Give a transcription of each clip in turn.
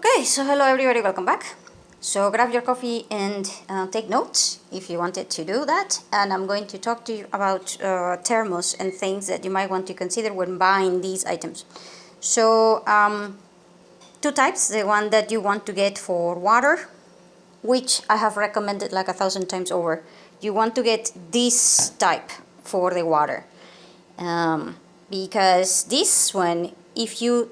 Okay, so hello everybody, welcome back. So grab your coffee and take notes if you wanted to do that. And I'm going to talk to you about thermos and things that you might want to consider when buying these items. So two types, the one that you want to get for water, which I have recommended like 1,000 times over. You want to get this type for the water. Because this one, if you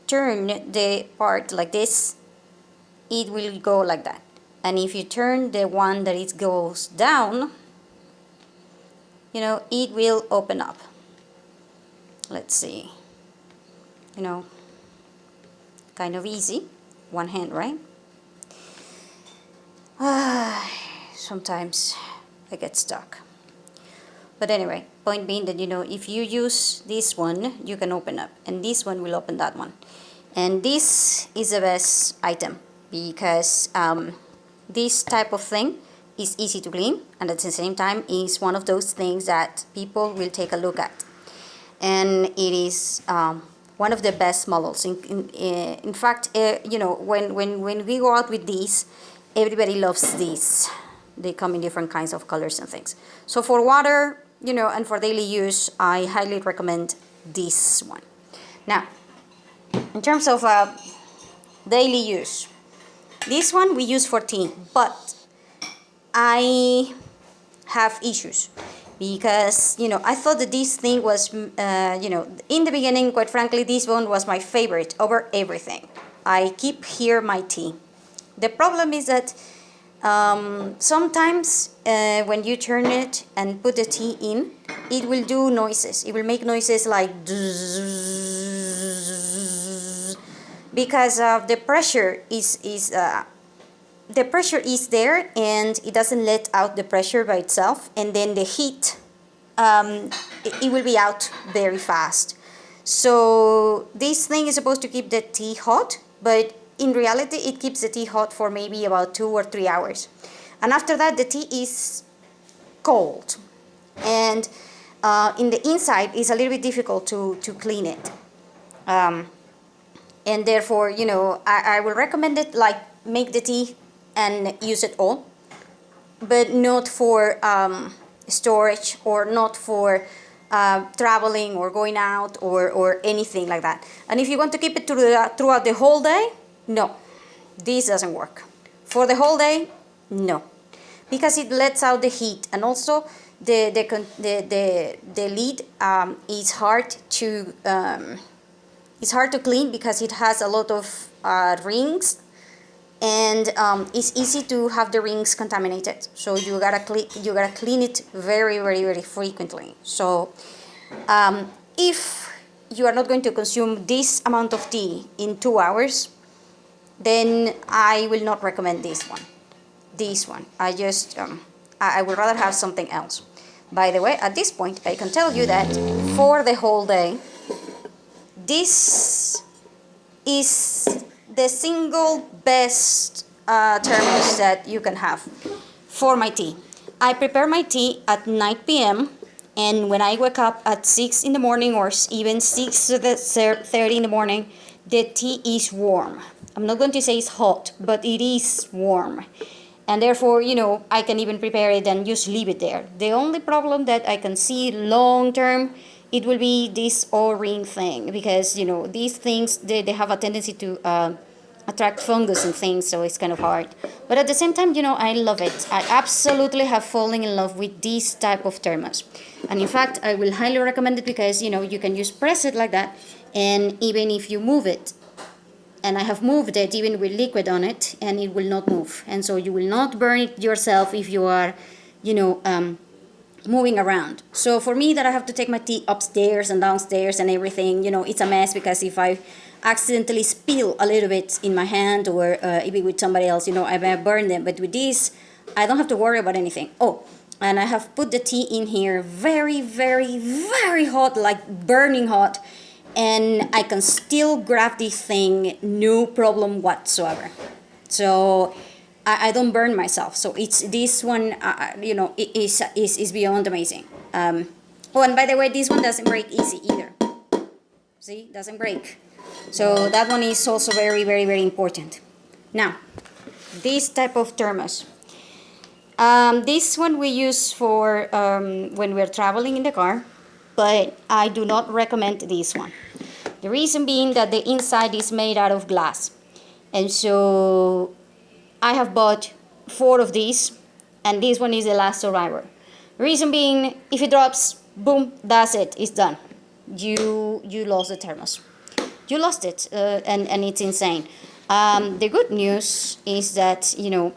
turn the part like this, it will go like that. And if you turn the one that it goes down, it will open up. Let's see. Kind of easy. One hand, right? Sometimes I get stuck. But anyway, point being that, if you use this one, you can open up. And this one will open that one. And this is the best item because this type of thing is easy to clean and at the same time is one of those things that people will take a look at. And it is one of the best models. In fact, when we go out with these, everybody loves these. They come in different kinds of colors and things. So for water, and for daily use, I highly recommend this one. Now, in terms of daily use, this one we use for tea, but I have issues because, I thought that this thing was, in the beginning, quite frankly, this one was my favorite over everything. I keep here my tea. The problem is that sometimes when you turn it and put the tea in, it will do noises. It will make noises like because the pressure is there and it doesn't let out the pressure by itself, and then the heat it will be out very fast. So this thing is supposed to keep the tea hot, but in reality it keeps the tea hot for maybe about 2 or 3 hours, and after that the tea is cold, and in the inside it's a little bit difficult to clean it, and therefore I will recommend it, like make the tea and use it all, but not for storage or not for traveling or going out or anything like that. And if you want to keep it throughout the whole day, no, this doesn't work. For the whole day, no, because it lets out the heat, and also the lid is hard to clean because it has a lot of rings, and it's easy to have the rings contaminated. So you gotta clean it very, very, very frequently. So if you are not going to consume this amount of tea in 2 hours, then I will not recommend this one. I just I would rather have something else. By the way, at this point I can tell you that for the whole day, this is the single best thermos that you can have for my tea. I prepare my tea at 9 p.m. and when I wake up at 6 in the morning or even 6:30 in the morning, the tea is warm. I'm not going to say it's hot, but it is warm. And therefore, I can even prepare it and just leave it there. The only problem that I can see long term, it will be this O-ring thing, because these things they have a tendency to attract fungus and things, so it's kind of hard. But at the same time, I love it. I absolutely have fallen in love with this type of thermos, and in fact I will highly recommend it because you can just press it like that, and even if you move it, and I have moved it even with liquid on it, and it will not move, and so you will not burn it yourself if you are moving around. So for me, that I have to take my tea upstairs and downstairs and everything, it's a mess, because if I accidentally spill a little bit in my hand or even with somebody else, I may burn them. But with this, I don't have to worry about anything. Oh, and I have put the tea in here very, very, very hot, like burning hot, and I can still grab this thing, no problem whatsoever. So I don't burn myself. So it's this one, it is beyond amazing. Oh, and by the way, this one doesn't break easy either. See, doesn't break. So that one is also very, very, very important. Now, this type of thermos. This one we use for when we're traveling in the car, but I do not recommend this one. The reason being that the inside is made out of glass. And so I have bought 4 of these, and this one is the last survivor. Reason being, if it drops, boom, that's it, it's done. You lost the thermos. You lost it, and it's insane. The good news is that, you know,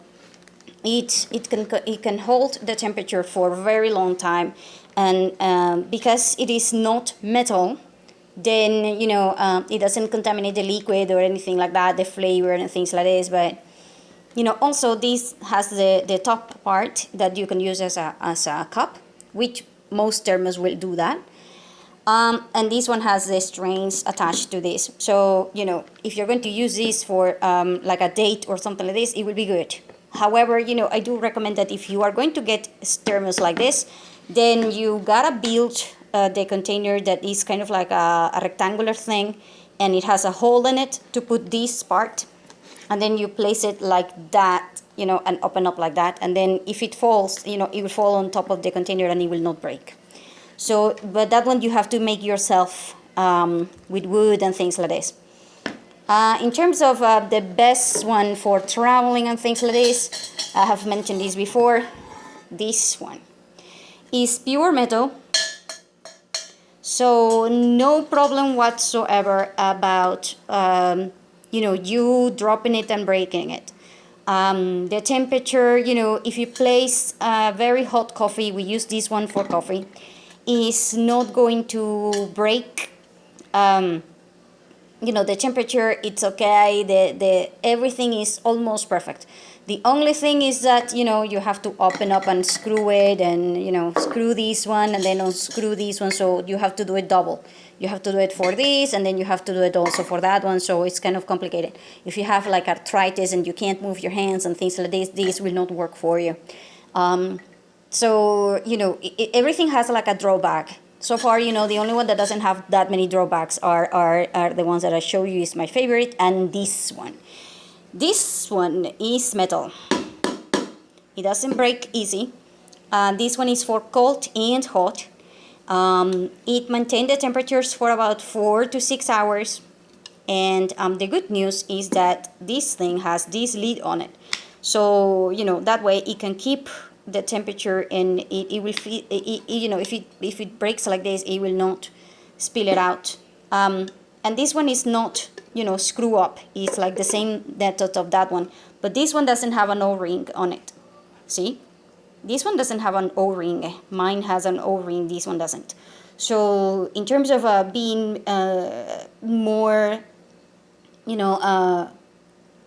it can hold the temperature for a very long time, and because it is not metal, then, you know, it doesn't contaminate the liquid or anything like that, the flavor and things like this. But, you know, also this has the top part that you can use as a cup, which most thermos will do that. And this one has the strings attached to this. So, you know, if you're going to use this for like a date or something like this, it will be good. However, you know, I do recommend that if you are going to get thermos like this, then you gotta build the container that is kind of like a rectangular thing, and it has a hole in it to put this part, and then you place it like that, you know, and open up like that, and then if it falls, you know, it will fall on top of the container and it will not break. So, but that one you have to make yourself with wood and things like this. In terms of the best one for traveling and things like this, I have mentioned this before. This one is pure metal, so no problem whatsoever about you know, you dropping it and breaking it. The temperature, you know, if you place very hot coffee, we use this one for coffee, is not going to break. You know, the temperature, it's okay, the everything is almost perfect. The only thing is that, you know, you have to open up and screw it, and, you know, screw this one and then unscrew this one, so you have to do it double. You have to do it for this, and then you have to do it also for that one, so it's kind of complicated. If you have like arthritis and you can't move your hands and things like this will not work for you. So, you know, everything has like a drawback. So far, you know, the only one that doesn't have that many drawbacks are the ones that I show you is my favorite, and this one. This one is metal. It doesn't break easy. This one is for cold and hot. It maintains the temperatures for about 4 to 6 hours. And the good news is that this thing has this lid on it. So, you know, that way it can keep the temperature, and it will feel, you know, if it breaks like this, it will not spill it out. And this one is not, you know, screw up. It's like the same method of that one, but this one doesn't have an O-ring on it. See, this one doesn't have an O-ring. Mine has an O-ring. This one doesn't. So in terms of being more, you know,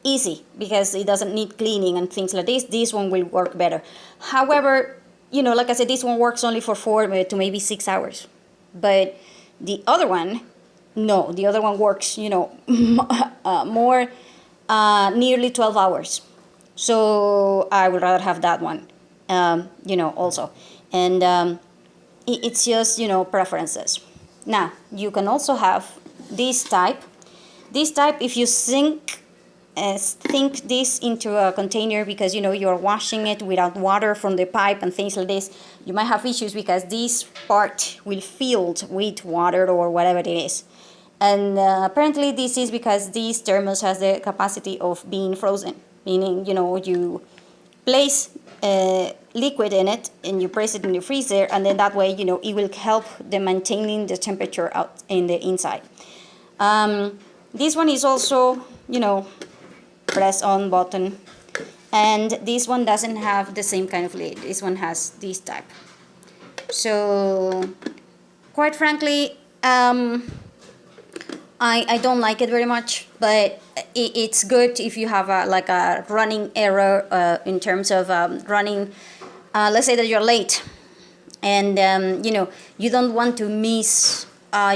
easy, because it doesn't need cleaning and things like this one will work better. However, you know, like I said, this one works only for 4 to maybe 6 hours, but the other one, no, the other one works, you know, more, nearly 12 hours. So I would rather have that one, you know, also. And it's just, you know, preferences. Now, you can also have this type. This type, if you sink this into a container, because, you know, you're washing it without water from the pipe and things like this, you might have issues because this part will fill with water or whatever it is. And apparently this is because this thermos has the capacity of being frozen, meaning, you know, you place liquid in it and you place it in the freezer, and then that way, you know, it will help the maintaining the temperature out in the inside. This one is also, you know, press on button, and this one doesn't have the same kind of lid. This one has this type. So quite frankly, I don't like it very much, but it's good if you have like a running error in terms of running. Let's say that you're late, and you know, you don't want to miss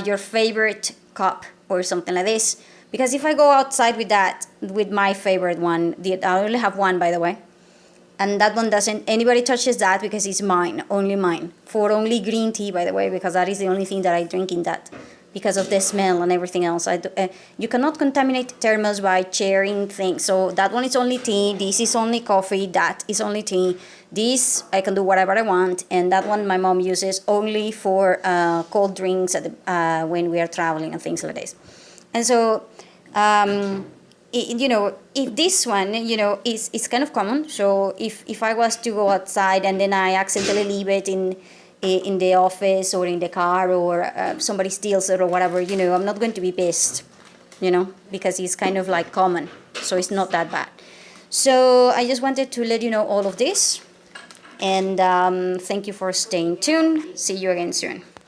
your favorite cup or something like this. Because if I go outside with that, with my favorite one, I only have one, by the way, and that one doesn't, anybody touches that because it's mine, only mine, for only green tea, by the way, because that is the only thing that I drink in that because of the smell and everything else. You cannot contaminate thermos by sharing things. So that one is only tea, this is only coffee, that is only tea, this I can do whatever I want, and that one my mom uses only for cold drinks when we are traveling and things like this. And so, if this one, is kind of common. So if I was to go outside and then I accidentally leave it in the office or in the car, or somebody steals it or whatever, I'm not going to be pissed, because it's kind of like common, so it's not that bad. So I just wanted to let you know all of this, and thank you for staying tuned. See you again soon.